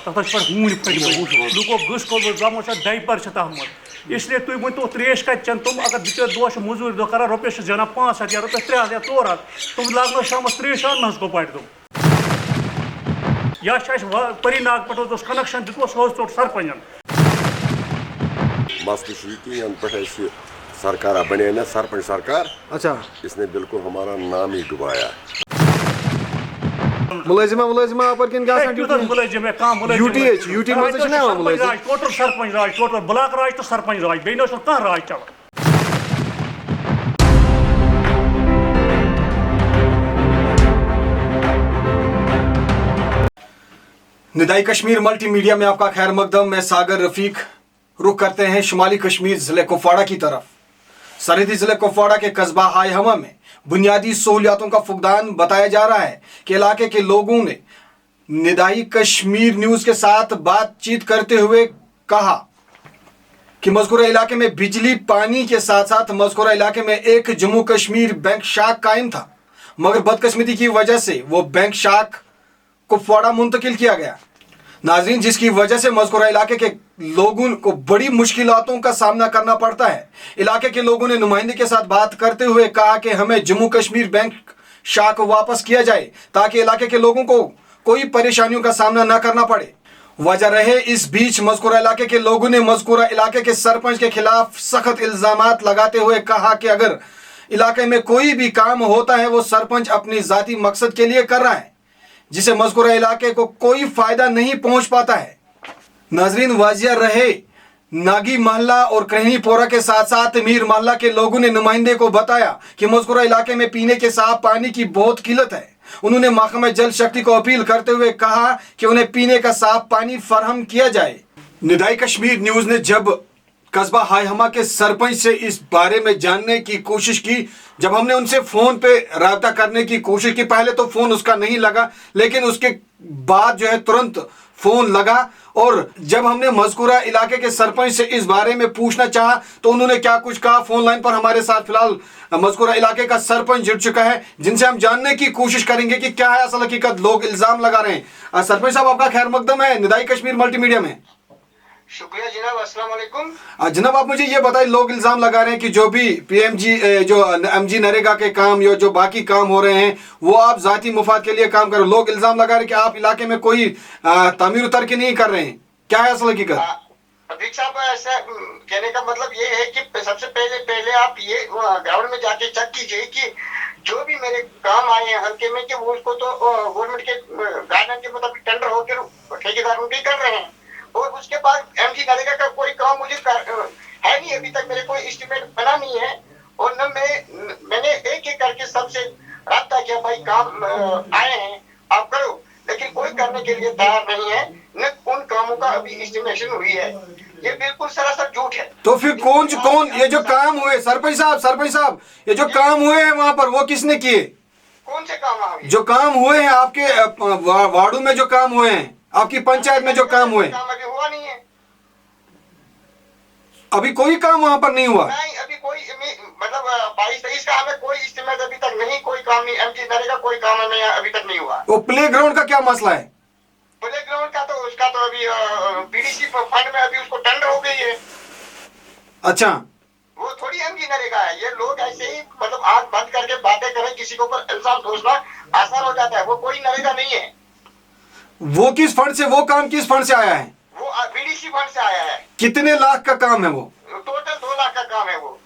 हून लुको गस कोल जमो डाइपर तथ इसलिए तुम वन तो त्रेश कत चन तुम अगर बिचार दोह मजूरी दो कर रुपये जाना 500 या रुपये 300 या 400 तुम लागनो शाम त्रेश अन गोपाट तुम या परी नाग पे कनेक्शन दित सह चोट सरपंचन मसले पे सरकार बने ना सरपंच सरकार। अच्छा, इसने बिल्कुल हमारा नाम ही डुबाया। मुलाजिमा पर किन गासन यूटी में टोटल सरपंच राज टोटल ब्लॉक राज तो सरपंच राज बे कह राज चलान। निदाई कश्मीर मल्टी मीडिया में आपका खैर मकदम। मैं सागर रफीक। रुख करते हैं शुमाली कश्मीर जिले कुपवाड़ा की तरफ। सरहदी जिले कुपवाड़ा के कस्बा हाय हवा में बुनियादी सहूलियातों का फुकदान बताया जा रहा है कि इलाके के लोगों ने निदाई कश्मीर न्यूज़ के साथ बातचीत करते हुए कहा कि मज़कूरा इलाके में बिजली पानी के साथ साथ मज़कूरा इलाके में एक जम्मू कश्मीर बैंक शाख कायम था, मगर बदकिस्मती की वजह से वो बैंक शाख कुपवाड़ा मुंतकिल किया गया। नाज़रीन, जिसकी वजह से मज़कूरा इलाके के लोगों को बड़ी मुश्किलातों का सामना करना पड़ता है। इलाके के लोगों ने नुमाइंदे के साथ बात करते हुए कहा कि हमें जम्मू कश्मीर बैंक शाख वापस किया जाए ताकि इलाके के लोगों को कोई परेशानियों का सामना न करना पड़े। वजह रहे इस बीच मज़कूरा इलाके के लोगों ने मज़कूरा इलाके के सरपंच के खिलाफ सख्त इल्ज़ामात लगाते हुए कहा कि अगर इलाके में कोई भी काम होता है वो सरपंच अपनी ज़ाती मकसद के लिए कर रहा है, जिसे मज़कूरा इलाके को कोई फायदा नहीं पहुंच पाता है। नाजरीन, वाजिया रहे नागी महल्ला और कहनीपोरा के साथ साथ मीर महल्ला के लोगों ने नुमाइंदे को बताया कि मज़कूरा इलाके में पीने के साफ पानी की बहुत किल्लत है। उन्होंने महकमा जल शक्ति को अपील करते हुए कहा कि उन्हें पीने का साफ पानी फराहम किया जाए। निदाई कश्मीर न्यूज़ ने जब कस्बा हायहमा के सरपंच से इस बारे में जानने की कोशिश की, जब हमने उनसे फ़ोन पे राब्ता करने की कोशिश की, पहले तो फ़ोन उसका नहीं लगा, लेकिन उसके बाद जो है तुरंत फ़ोन लगा। और जब हमने मज़कूरा इलाके के सरपंच से इस बारे में पूछना चाहा तो उन्होंने क्या कुछ कहा। फ़ोन लाइन पर हमारे साथ फिलहाल मज़कूरा इलाके का सरपंच जुड़ चुका है, जिनसे हम जानने की कोशिश करेंगे कि क्या है असल हकीकत। लोग इल्ज़ाम लगा रहे हैं। सरपंच साहब, आपका खैर मकदम है निदाई कश्मीर मल्टीमीडिया में। शुक्रिया जनाब, अस्सलाम वालेकुम। जनाब, आप मुझे ये बताइए, लोग इल्ज़ाम लगा रहे हैं कि जो भी पीएमजी जो एमजी नरेगा के काम या जो बाकी काम हो रहे हैं वो आप ज़ाती मुफाद के लिए काम कर रहे हो। लोग इल्ज़ाम लगा रहे हैं कि आप इलाके में कोई तामीर तरक्की नहीं कर रहे हैं। क्या है असल हकीकत? अदीक साहब, ऐसा कहने का मतलब ये है कि सबसे पहले आप ये ग्राउंड में जाके चेक कीजिए कि जो भी मेरे काम आए हैं हल्के में कि वो उसको तो गवर्नमेंट के गाइडलाइन के मुताबिक टेंडर होकर ठेकेदार उनके कर रहे हैं। और उसके बाद एमजी नरेगा का कोई काम मुझे है नहीं, अभी तक मेरे कोई एस्टीमेट बना नहीं है। और न मैंने एक करके सबसे राब्ता किया, भाई काम आए हैं आप करो, लेकिन कोई करने के लिए तैयार नहीं है, न उन कामों का अभी एस्टिमेशन हुई है। ये बिल्कुल सरासर झूठ है। तो फिर कौन ये जो काम हुए, सरपंच साहब ये जो काम हुए हैं वहाँ पर वो किसने किए? कौन से काम हुए? जो काम हुए हैं आपके वार्डों में, जो काम हुए हैं आपकी पंचायत में, जो काम हुए, अभी हुआ नहीं है। अभी कोई काम वहाँ पर नहीं हुआ? नहीं, अभी कोई मतलब 22-23 का हमें कोई एस्टीमेट अभी तक नहीं, कोई काम नहीं, एमजी नरेगा कोई काम हमें अभी तक नहीं हुआ। वो प्ले ग्राउंड का क्या मसला है? प्ले ग्राउंड का तो उसका तो अभी पीडीसी फंड में अभी उसको टेंडर हो गई है। अच्छा, वो थोड़ी एमजी नरेगा है। ये लोग ऐसे ही मतलब आंख बंद करके बातें करें, किसी के ऊपर इल्जाम दोषना आसान हो जाता है। वो कोई नरेगा नहीं है। वो किस फंड से, वो काम किस फंड से आया है? वो बीडीसी फंड से आया है। कितने लाख का काम है वो? टोटल 2 लाख का काम है वो।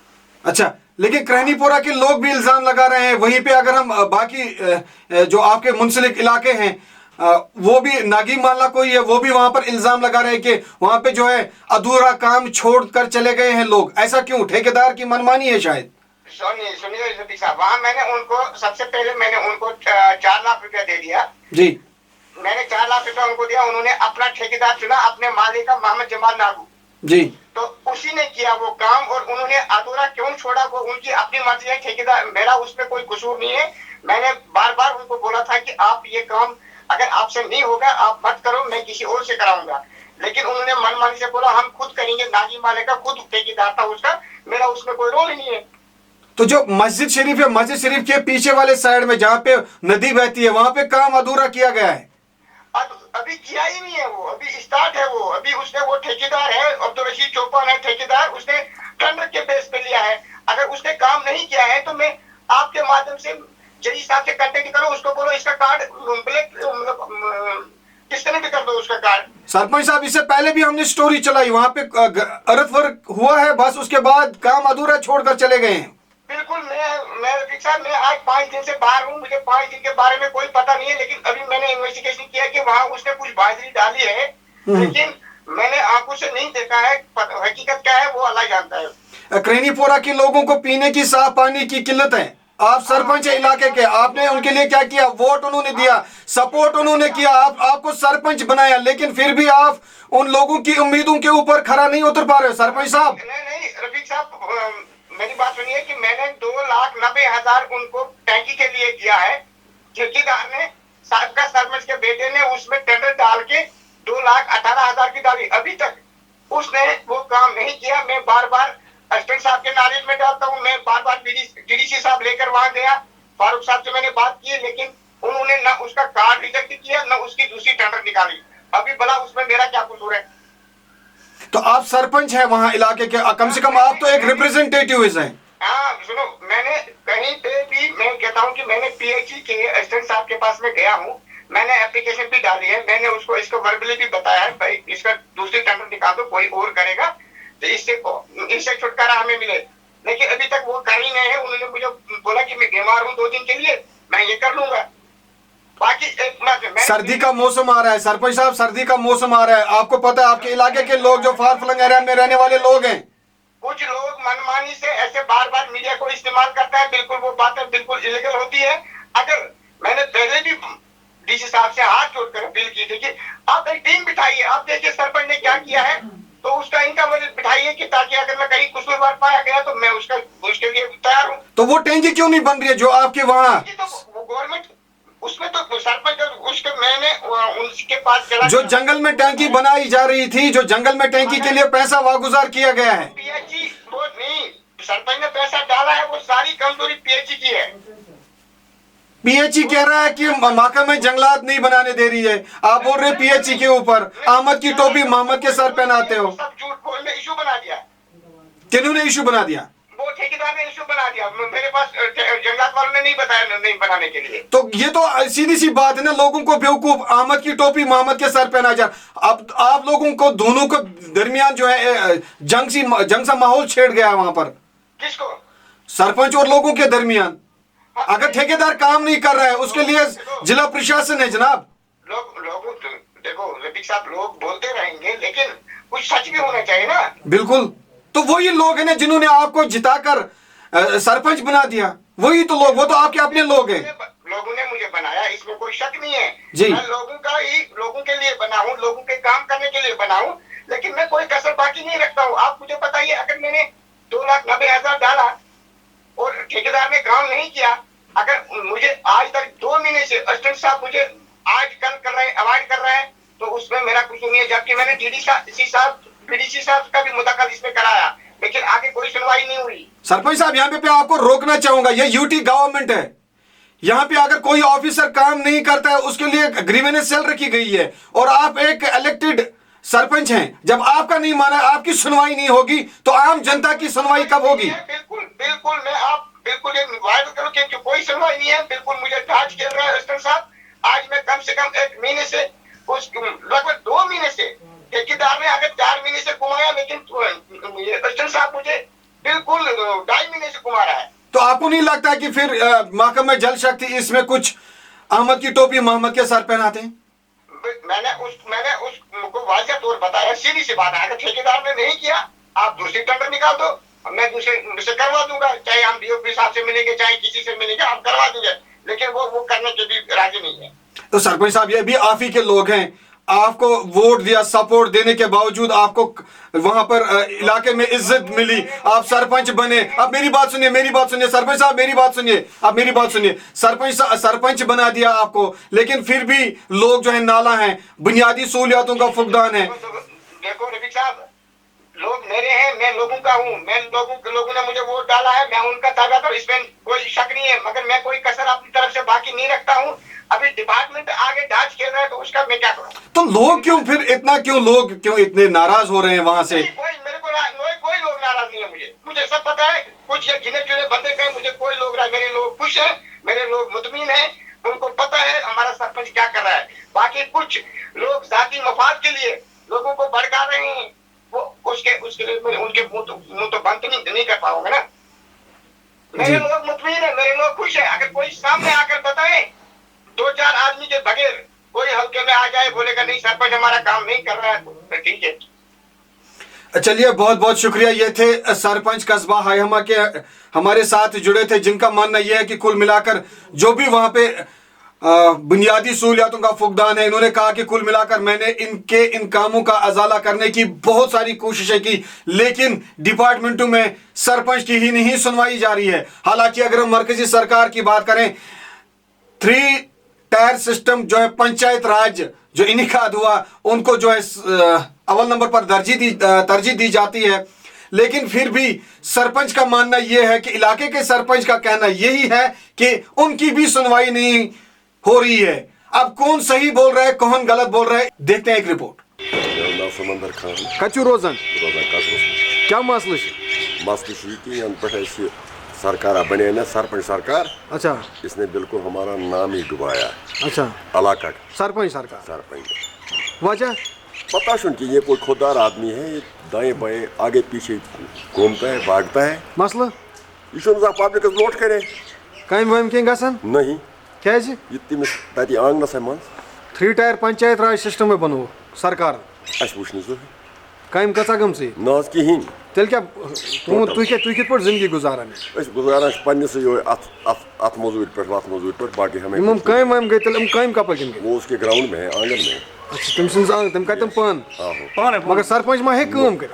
अच्छा, लेकिन कहनीपोरा के लोग भी इल्जाम लगा रहे हैं। वहीं पे अगर हम बाकी जो आपके मुंसलिक इलाके हैं वो भी नागी महल्ला कोई है, वो भी वहां पर इल्जाम लगा रहे हैं कि वहां पे जो है अधूरा काम छोड़कर चले गए हैं लोग। ऐसा क्यों? ठेकेदार की मनमानी है शायद। सुनिए साहब, वहाँ मैंने उनको सबसे पहले मैंने उनको 4 लाख रुपया दे दिया जी। मैंने 4 लाख रुपया उनको दिया। उन्होंने अपना ठेकेदार चुना, अपने मालिक का मोहम्मद जमाल नागू जी। तो उसी ने किया वो काम। और उन्होंने अधूरा क्यों छोड़ा, वो उनकी अपनी मर्जी है। ठेकेदार मेरा उसमें कोई कसूर नहीं है। मैंने बार बार उनको बोला था कि आप ये काम अगर आपसे नहीं होगा आप मत करो, मैं किसी और से कराऊंगा। लेकिन उन्होंने मनमानी से बोला हम खुद करेंगे। नागी मालिक का खुद ठेकेदार था उसका, मेरा उसमें कोई रोल ही नहीं है। तो जो मस्जिद शरीफ है, मस्जिद शरीफ के पीछे वाले साइड में जहाँ पे नदी बहती है वहां पे काम अधूरा किया गया है। अभी किया ही नहीं है, वो अभी स्टार्ट है, वो अभी उसने, वो ठेकेदार है अब्दुल रशीद चौपान है ठेकेदार, उसने टेंडर के बेस पे लिया है। अगर उसने काम नहीं किया है तो मैं आपके माध्यम से जजी साहब से कांटेक्ट करो, उसको बोलो इसका कार्ड ब्लैक डिस्कनेक्ट कर दो उसका कार्ड। सरपंच साहब, इससे पहले भी हमने स्टोरी चलाई, वहां पे अरथ हुआ है, बस उसके बाद काम अधूरा छोड़कर चले गए हैं। बिल्कुल, मैं रफीक साहब, मैं आज 5 दिन से बाहर हूँ, मुझे 5 दिन के बारे में कोई पता नहीं है, लेकिन अभी मैंने इन्वेस्टिगेशन किया कि वहाँ उसने कुछ बाजरी डाली है, लेकिन मैंने आंखों से नहीं देखा है, हकीकत क्या है वो अल्लाह जानता है। क्रेनीपोरा के लोगों को पीने की साफ पानी की किल्लत है। आप सरपंच है इलाके के, आपने उनके लिए क्या किया? वोट उन्होंने दिया, सपोर्ट उन्होंने किया, आपको सरपंच बनाया, लेकिन फिर भी आप उन लोगों की उम्मीदों के ऊपर खरा नहीं उतर पा रहे हो सरपंच साहब। नहीं रफीक साहब, मेरी बात सुनिए कि मैंने 2,90,000 उनको टैंकी के लिए किया है। ठेकेदार ने, साबका सरपंच के बेटे ने उसमें टेंडर डाल के 2,18,000 की डाली, अभी तक उसने वो काम नहीं किया। मैं बार बार असिस्टेंट साहब के नॉलेज में डालता हूँ, मैं बार बार डीडीसी साहब लेकर वहां गया, फारूक साहब से मैंने बात की, लेकिन उन्होंने ना उसका कार्ड रिजेक्ट किया, ना उसकी दूसरी टेंडर निकाली। अभी भला उसमें मेरा क्या कसूर है? तो आप सरपंच है वहाँ इलाके के, कम से कम आप तो एक रिप्रेजेंटेटिव हैं। हाँ सुनो, मैंने कहीं पे भी, मैं कहता हूँ कि मैंने पीएचई के असिस्टेंट साहब के पास में गया हूँ, मैंने एप्लीकेशन भी डाली है, मैंने उसको इसको वर्बली भी बताया है, भाई इसका दूसरी टेंडर निकाल दो, कोई और करेगा तो इससे छुटकारा हमें मिले, लेकिन अभी तक वो कर ही नहीं है। उन्होंने मुझे बोला कि मैं बीमार हूँ 2 दिन के लिए, मैं ये कर लूंगा। बाकी सर्दी का मौसम आ रहा है सरपंच साहब, सर्दी का मौसम आ रहा है, आपको पता है आपके इलाके के लोग जो फार फलंग एरिया में रहने वाले लोग हैं, कुछ लोग मनमानी से ऐसे बार बार मीडिया को इस्तेमाल करता है, बिल्कुल वो बातें बिल्कुल इलीगल होती है। अगर मैंने पहले भी डीसी साहब से हाथ जोड़कर अपील की थी कि आप एक टीम बिठाइए, आप देखिए सरपंच ने क्या किया है, तो उसका इनका वजह बिठाइए कि ताकि अगर मैं कहीं कसूरवार पाया गया तो मैं उसके लिए तैयार हूँ। तो वो टैंकी क्यों नहीं बन रही है जो आपके वहाँ? तो वो गवर्नमेंट, उसमें तो सरपंच उसके, मैंने उनके पास चला, जो जंगल में टैंकी बनाई जा रही थी, जो जंगल में टैंकी के लिए पैसा वागुजार किया गया है, पीएचई वो नहीं, सरपंच ने पैसा डाला है, वो सारी कमजोरी पीएचई की है। पीएचई कह रहा है कि महकमे जंगलात नहीं बनाने दे रही है, आप बोल रहे पीएचई के ऊपर अहमद की टोपी मोहम्मद के सर पहनाते हो। सब झूठ बोल में इशू बना दिया, किन्होंने इशू बना दिया? वो ठेकेदार ने इशू बना दिया, मेरे पास जंगलात वालों ने नहीं बताया नहीं बनाने के लिए। तो ये तो सीधी सी बात है ना, लोगों को बेवकूफ, अहमद की टोपी मोहम्मद के सर पहना जा। अब आप लोगों को दोनों को दरमियान जो है जंग सा माहौल छेड़ गया है वहां पर, किसको? सरपंच और लोगों के दरमियान। अगर ठेकेदार काम नहीं कर रहा है उसके लिए जिला प्रशासन है जनाब। लोग देखो रफीक साहब, लोग बोलते रहेंगे, लेकिन कुछ सच भी होना चाहिए ना। बिल्कुल, तो वही लोग हैं ना जिन्होंने आपको जिताकर सरपंच बना दिया, वही तो लोग, वो तो आपके अपने लोग हैं। लोगों ने मुझे बनाया, इसमें कोई शक नहीं है जी। मैं लोगों के लिए बना हूँ, लोगों के काम करने के लिए बना हूँ, लेकिन मैं कोई कसर बाकी नहीं रखता हूँ। आप मुझे बताइए, अगर मैंने 2,90,000 डाला और ठेकेदार ने काम नहीं किया, अगर मुझे आज तक 2 महीने से असिस्टेंट साहब मुझे आज कल कर रहे हैं, अवॉइड कर रहे हैं, तो उसमें मेरा कुछ नहीं है, जबकि मैंने डीडीसी साहब का भी मुदाखल इसमें कराया, लेकिन आगे कोई सुनवाई नहीं हुई। सरपंच साहब, यहाँ पे आपको रोकना चाहूंगा, ये यूटी गवर्नमेंट है, यहाँ पे अगर कोई ऑफिसर काम नहीं करता है उसके लिए ग्रीवेंस सेल रखी गई है, और आप एक इलेक्टेड सरपंच हैं, जब आपका नहीं माना, आपकी सुनवाई नहीं होगी तो आम जनता की सुनवाई कब होगी? बिल्कुल मैं आप बिल्कुल वायदा करूं कि कोई सुनवाई नहीं है, बिल्कुल मुझे डांट खेल रहा है असिस्टेंट साहब। आज मैं कम से कम 1 महीने से, लगभग 2 महीने से, ठेकेदार ने अगर 4 महीने से घुमाया, लेकिन असिस्टेंट साहब मुझे बिल्कुल 2.5 महीने से घुमा रहा है। तो आपको नहीं लगता कि फिर महकमे जल शक्ति इसमें कुछ अहमद की टोपी मोहम्मद के सर पहनाते हैं? मैंने उसको वाजिब तौर बताया, सीधी सी बात है, अगर ठेकेदार ने नहीं किया, आप दूसरी टेंडर निकाल दो, मैं दूसरे करवा दूंगा, चाहे हम डीओपी साहब से मिलेंगे, चाहे किसी से मिलेंगे, हम करवा देंगे, लेकिन वो करने के भी राजी नहीं है। तो सरपंच साहब, ये भी आप ही के लोग हैं, आपको वोट दिया, सपोर्ट देने के बावजूद आपको वहां पर इलाके में इज्जत मिली, आप सरपंच बने। अब मेरी बात सुनिए सरपंच साहब, मेरी बात सुनिए, सरपंच बना दिया आपको, लेकिन फिर भी लोग जो है नाला हैं, बुनियादी सहूलियातों का फुकदान है। देखो रफीक साहब, लोग लोग मेरे हैं, मैं लोगों का हूँ, लोगों ने मुझे वोट डाला है, मैं उनका ताबेदार, इसमें कोई शक नहीं है, मगर मैं कोई कसर अपनी तरफ से बाकी नहीं रखता हूँ। अभी डिपार्टमेंट आगे डांच खेल रहा है तो उसका मैं क्या करूँ? तो लोग क्यों इतने नाराज हो रहे हैं वहां से? कोई लोग नाराज नहीं है। मुझे सब पता है। कुछ ये गिने चुने बंदे गए, मुझे कोई लोग मेरे लोग खुश है, मेरे लोग मुतमीन है, उनको पता है हमारा सरपंच क्या कर रहा है। बाकी कुछ लोग जाती मफाद के लिए लोगों को भड़का रहे हैं, वो उसके लिए मैं उनके मुंह तो बंद नहीं कर पाऊंगा ना। मेरे लोग मुतमीन है, मेरे लोग खुश है। अगर कोई सामने आकर बताए 2-4 आदमी के बगैर कोई हल्के में आ जाए, बोलेगा नहीं सरपंच हमारा काम नहीं कर रहा है, तो ठीक है। चलिए, बहुत बहुत शुक्रिया। ये थे सरपंच कस्बा हायहमा के हमारे साथ जुड़े थे, जिनका मानना यह है कि कुल मिलाकर जो भी वहां पे बुनियादी सहूलियातों का फुकदान है, इन्होंने कहा कि कुल मिलाकर मैंने इन कामों का अजाला करने की बहुत सारी कोशिशें की, लेकिन डिपार्टमेंटों में सरपंच की ही नहीं सुनवाई जा रही है। हालांकि अगर हम मरकजी सरकार की बात करें, 3 टायर सिस्टम जो है पंचायत राज जो इनिकाद हुआ, उनको जो है अव्वल नंबर पर तरजीह दी जाती है, लेकिन फिर भी सरपंच का मानना यह है कि इलाके के सरपंच का कहना यही है कि उनकी भी सुनवाई नहीं हो रही है। अब कौन सही बोल रहा है, कौन गलत बोल रहा है, देखते हैं एक रिपोर्ट। समंदर खान कचू रोजन कस्बस क्या मसला मसला कि यन पे सरकार बने ना सरपंच सरकार। अच्छा, इसने बिल्कुल हमारा नाम ही डुबाया। अच्छा, इलाका सरपंच सरकार सरपंच वजह पता सुन कि ये कोई खुददार आदमी है, ये दाएं बाएं आगे पीछे घूमता है, भागता है। मसला ये पब्लिक नोट करे कम वम कह गसन नहीं क्या ये तमिस तति आंगनस मन 3 टायर पंचायत राज सिस्टम में बनो सरकार अस वुचन सो कम कचा गम से नाज कहीं तेल क्या तुम कित पर जिंदगी गुजारान गुजारान पन्नस अत मजूर पे बाकी हमें इम कम वम गई तेल कम कप वो उसके ग्राउंड में है, आंगन में। अच्छा, तुम सुन तुम कतम पान मगर सरपंच मा है काम कर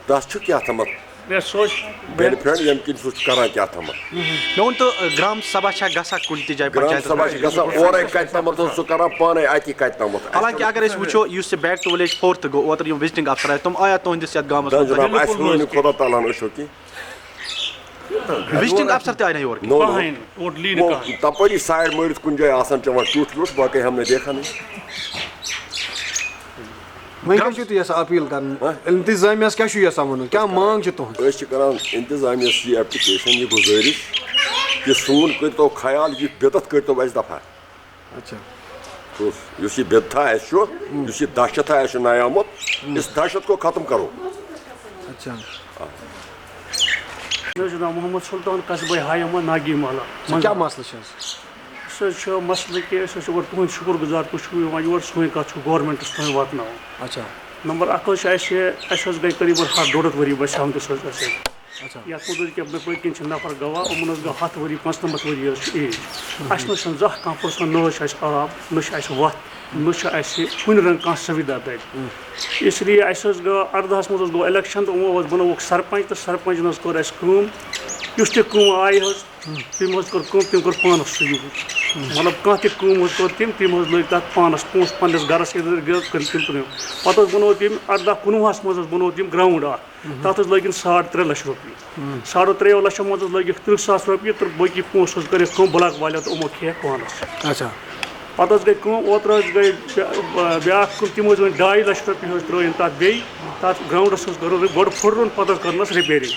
दस छु क्या थमत मैं सोच बेनिफिट यम किन सु करा क्या थमत मैं तो ग्राम सभा छा गसा कुल ति जाय ग्राम पंचायत सभा गसा और कत थमत सु करा पाने आती कत थमत। हालांकि अगर अस वुचो युस बैक टू विलेज 4th गो ओतर यम विजिटिंग अफसर आय तुम आया तुंदिस यत गामस जनाब अस वन खुदा ताला न की विजिटिंग अफसर ते आय नहीं और नो फाइन टोटली वो निकाल तपरी साइड मर्द कुन जाय आसन चवा टूट बाकी हमने देखा नहीं। मैं क्या तु यसा अपील कर इंतजामियस क्या यसा वन क्या मांग तुहद करान इंतजामियस ये एप्लीकेशन ये गुजारिश कि सून करतो ख्याल ये बिदत करतो अस दफा। अच्छा, तो ये बिदता ये दहशत है नयामत इस दहशत को खत्म करो। अच्छा, मोहम्मद सुल्तान कस्बा हायहमा नागी माला क्या मसला सो मसले कि तुहद शुक्र गुजार तुम योर सोन कत गवर्नमेंटस तक वात। अच्छा, नंबर 1 गई करीबन 1.5 वरी बस आमतस अच्छा, ये पकिन नफर गवाह उमन गो 10 वरी 95 वरी एज अस जह कह पर्सन न आब न वत न कुन रंग कह सुविधा तक, इसलिए अस गो 18 मज गो इलेक्शन तो वो बनोक सरपंच तो सरपंच न कर युस तम आय तम कर पानस मतलब कह तम तम लग तक पानस पोस पन्नस गरस कर तम पे बनो तम 18-19 मज बनो तम ग्राउंड तथ लग 3.5 लाख रुपये 3.5 लाख मज लग 30,000 रुपये तो बाकी पोस कर ब्लॉक वाले तो उमो खे पानस। अच्छा, पत गई ओतर गई ब्या तम वन 2.5 लाख रुपये त्रेन तथ तथ ग्राउंडस गो फुर्न पे करनस रिपेयरिंग।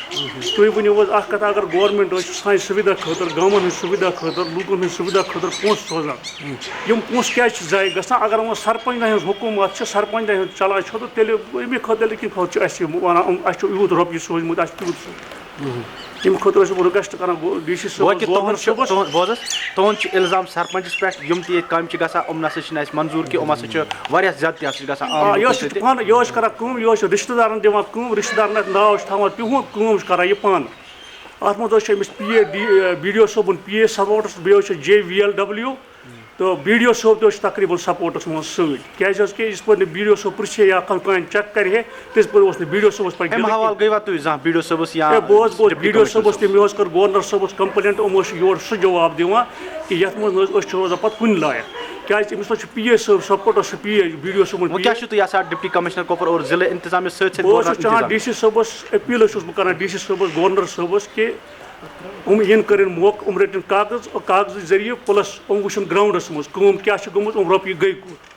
तुम वनो कथ अगर गवर्नमेंट सान सुविधा खतर गाँव सुविधा खतर लूकन सुविधा खतर पोस सोजान यम पोस क्या जाय गसान अगर वो सरपंच ना हुकूमत सरपंच ना चलान तो तेल अमे खतर वन यूत रुपये सोजमुत तम खुद रिक्वेस्ट कर DC तुहद इल्जाम सरपंचस पे यम तम गम ना मंजूर कि ज्यादा गसान यह कर रिश्तेदारन दिवान रिश्तेदार नाव तिहुद कम कर यह पान अत मस PA BDO Soban PA sports बे JVLW तो BDO सोब तकरीबन सपोर्टस मज सत BDO सोब पृछे या कह चेक करे तिस पे BDO सोबस पे BDO सोबस या बहुत BDO सोबस मे कर गवर्नर सोबस कंप्लेंट यमो योर सह जवाब दिवान कि ये रोजान पे कुन लायक کیٛازِ أمِس چھُ پی اے صٲب سپورٹ چھُ پی اے بی ڈی او صٲبُن وہ کیا چھُ تُہۍ یژھان ڈپٹی کمشنر کۄپوور اور ضلع انتظامیہ سۭتۍ بہٕ سۭتۍ اوسُس چاہان ڈی سی صٲبَس اپیٖل چھُس بہٕ کران ڈی سی صٲبَس گورنر صٲبَس کہِ یِم یِن کٔرِنۍ موقعہٕ یِم رٔٹِنۍ کاغذٕچ ذٔریعہٕ پٕلس یِم وٕچھِنۍ گرٛاوُنٛڈَس منٛز کٲم کیٛاہ چھِ گٔمٕژ یِم رۄپیہِ گٔے کوٚت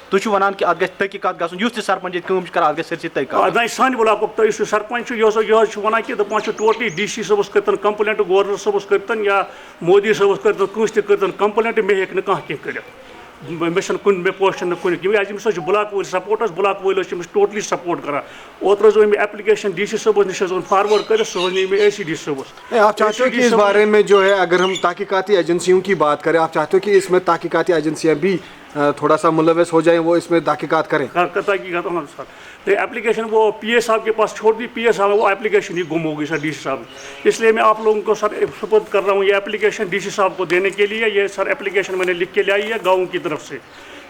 تُہۍ چھِو وَنان کہِ اَتھ گژھِ تحقیٖقات گژھُن یُس تہِ سرپنچ ییٚتہِ کٲم چھُ کران اَتھ گژھِ سٲرسٕے تحقیٖقات نہ سانہِ بلاکُک یُس یہِ سرپنچ چھُ یہِ حظ چھُ وَنان کہِ دَپان چھُ ٹوٹلی ڈی سی صٲبَس کٔرۍتَن کَمپٕلینٹ گورنر صٲبَس کٔرۍتَن یا مودی صٲبَس کٔرۍتَن کٲنٛسہِ تہِ کٔرۍتَن کَمپٕلینٹ مےٚ ہیٚکہِ نہٕ کانٛہہ کینٛہہ کٔرِتھ مےٚ چھَنہٕ کُنہِ مےٚ پوسٹَن نہٕ کُنہِ کیٛازِ أمِس حظ چھِ بلاک وٲلۍ سپوٹ حظ بلاک وٲلۍ حظ چھِ أمِس ٹوٹلی سپوٹ کران اوترٕ حظ ٲنۍ مےٚ ایپلِکیشن ڈی سی صٲبَس نِش حظ اوٚن فاروٲڈ کٔرِتھ سُہ حظ نی مےٚ اے سی ڈی صٲبَس آپ چاہتے ہو کہ اس بارے میں جو ہے اگر ہم تحقیقاتی ایجنسیوں کی بات کریں آپ چاہتے ہو کہ اس میں تحقیقاتی ایجنسیاں بھی تھوڑا سا ملوث ہو جائیں وہ اس میں تحقیقات کریں تحقیقات سر تو ایپلیکیشن وہ پی اے صاحب کے پاس چھوڑ دی پی اے صاحب وہ ایپلیکیشن ہی گم ہو گئی سر ڈی سی صاحب اس لیے میں آپ لوگوں کو سر سپرد کر رہا ہوں یہ ایپلیکیشن ڈی سی صاحب کو دینے کے لیے یہ سر ایپلیکیشن میں نے لکھ کے لائی ہے گاؤں کی طرف سے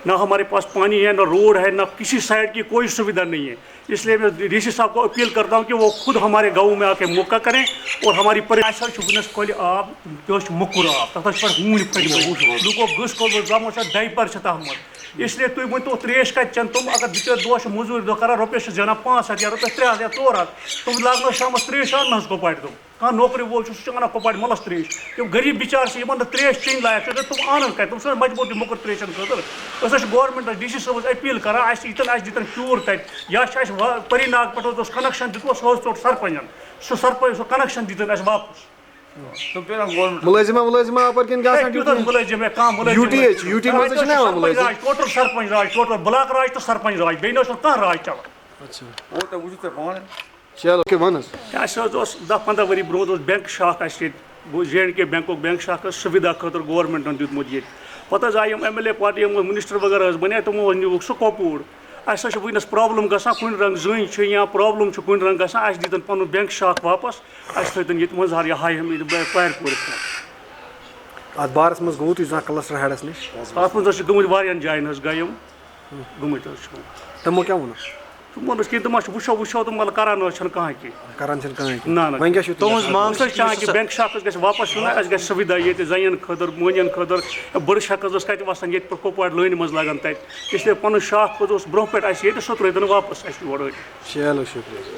نہ ہمارے پاس پانی ہے نہ روڈ ہے نہ کسی سائڈ کی کوئی سویدھا نہیں ہے اس لیے میں ڈی سی صاحب کو اپیل کرتا ہوں کہ وہ خود ہمارے گاؤں میں آ کے موقع کریں اور ہماری ونس کھولہِ آب یہ موٚکُر آب تَتھ چھِ ہوٗنۍ پھٔٹمٕتۍ لُکو گٔس کھولمُت زامُت چھِ ڈایپر چھِ تَتھ منٛز اس لیے تُہۍ ؤنۍتو ترٛیش کَتہِ چٮ۪ن تِم اگر بِچٲرۍ دۄہَس چھِ موٚزوٗرۍ دۄہ کران رۄپیَس چھِ زینان 500 یا رۄپیَس 300 یا 400 تِم لاگنو شامَس ترٛیش اَننہٕ حظ کۄپوارِ تِم کانٛہہ نوکری وول چھُ سُہ چھُ اَنان کۄپوارِ مَلَس ترٛیش یِم غریٖب بِچارٕ چھِ یِمن نہٕ ترٛیش چیٚنۍ لایق چھِ تِم اَنَن کَتہِ تِم چھِنہٕ مجبوٗر تہِ موٚکُر ترٛیشَن خٲطرٕ أسۍ حظ چھِ گورمٮ۪نٛٹَس ڈی سی صٲبَس اپیٖل کران اَسہِ ییٖتٮ۪ن اَسہِ دِتَن کیوٗر تَتہِ یا چھِ اَسہِ پری ناگ پٮ۪ٹھ حظ اوس کَنٮ۪کشَن دیُتمُت سُہ حظ ژوٚٹ سرپنٛچَن سُہ کَنٮ۪کشَن دِتٕنۍ اَسہِ واپَس ملٲزمہ پر کن مُلٲزِم ہے کانٛہہ مُلٲزِم ٹوٹل سرپنچ راج ٹوٹل بلاک راج تہٕ سرپنچ راج بیٚیہِ نہ حظ چھُنہٕ کانٛہہ راج چلان چلو کہ ون اَسہِ حظ اوس 10-15 ؤری برونٛٹھ اوس بینک شاخ اَسہِ ییٚتہِ جے اینڈ کے بینکُک بینک شاخ حظ سُوِدا خٲطرٕ گورمٮ۪نٛٹَن دیُتمُت ییٚتہِ پَتہٕ حظ آیہِ یِم ایم ایل اے پارٹی یِم مِنِسٹر وغیرہ حظ بَنے تِمو حظ نِوُکھ سُہ کۄپوور اَسہِ حظ چھِ وٕنکٮ۪نَس پرٛابلِم گژھان کُنہِ رنٛگہٕ زٔنۍ چھِ یا پرٛابلِم چھِ کُنہِ رنٛگہٕ گژھان اَسہِ دِتَن پَنُن بینک شاخ واپَس اَسہِ تھٲیتَن ییٚتہِ منٛز یا ہاے پارِ پوٗرِس منٛز اتھ بارس منٛز گوٚو تُہۍ زانٛہہ کلسٹر ہیڈس نِش اَتھ منٛز حظ چھِ گٔمٕتۍ واریاہَن جایَن حظ گٔے یِم گٔمٕتۍ حظ چھِ تِمو کیٛاہ ووٚنُکھ تِمن حظ کینٛہہ تِم حظ وٕچھو تہٕ مطلب کران حظ چھِنہٕ کٕہٕنۍ کینٛہہ کران چھِنہٕ کٕہٕنۍ نہ نہ وۄنۍ کیٛاہ چھُ تُہٕنٛز منٛگ أسۍ حظ چھِ چاہان کہِ بینک شاخ حظ گژھِ واپس یُن اَسہِ گژھِ سُوِدا ییٚتہِ زَنٮ۪ن خٲطرٕ مٔہنِین خٲطرٕ بٔڑٕ شک حظ ٲس کَتہِ وَسان ییٚتہِ پٮ۪ٹھ کۄپوارِ لٲنہِ منٛز لگان تَتہِ اس لیے پَنُن شاخ حظ اوس برونٛہہ پٮ۪ٹھ اَسہِ ییٚتہِ سُہ ترٛٲیتَن واپس اَسہِ یورٕ چلو شُکریہ